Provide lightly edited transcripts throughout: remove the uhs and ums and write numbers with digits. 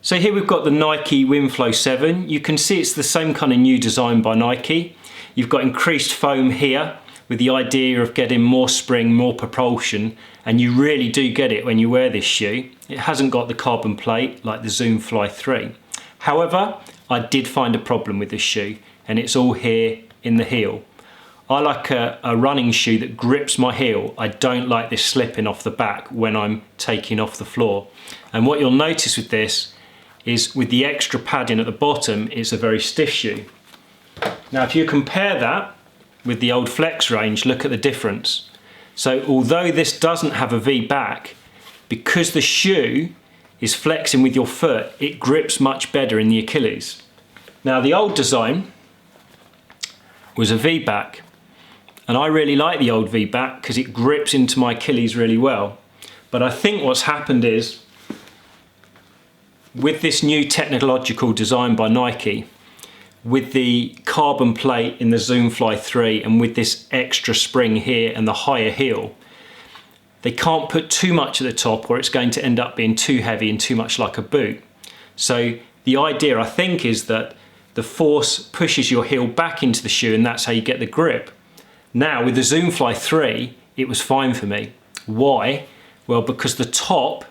So here we've got the Nike Winflo 7. You can see it's the same kind of new design by Nike. You've got increased foam here with the idea of getting more spring, more propulsion, and you really do get it when you wear this shoe. It hasn't got the carbon plate like the Zoom Fly 3. However, I did find a problem with this shoe, and it's all here in the heel. I like a running shoe that grips my heel. I don't like this slipping off the back when I'm taking off the floor. And what you'll notice with this is with the extra padding at the bottom, it's a very stiff shoe. Now if you compare that with the old Flex range, look at the difference. So although this doesn't have a V back, because the shoe is flexing with your foot, it grips much better in the Achilles. Now the old design was a V back, and I really like the old V back because it grips into my Achilles really well. But I think what's happened is, with this new technological design by Nike, with the carbon plate in the Zoom Fly 3 and with this extra spring here and the higher heel, they can't put too much at the top or it's going to end up being too heavy and too much like a boot. So the idea, I think, is that the force pushes your heel back into the shoe and that's how you get the grip. Now with the Zoom Fly 3, it was fine for me. Why? Well, because the top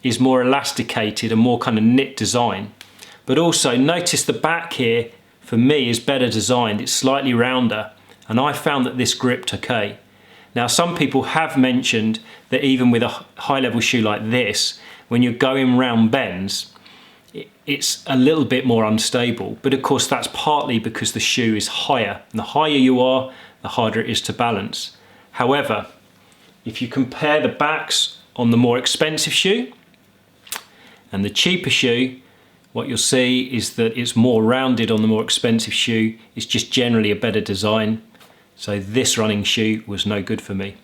is more elasticated and more kind of knit design. But also notice the back here, for me, is better designed. It's slightly rounder, and I found that this gripped okay. Now some people have mentioned that even with a high level shoe like this, when you're going round bends, it's a little bit more unstable. But of course that's partly because the shoe is higher, and the higher you are, the harder it is to balance. However, if you compare the backs on the more expensive shoe and the cheaper shoe, what you'll see is that it's more rounded on the more expensive shoe. It's just generally a better design. So this running shoe was no good for me.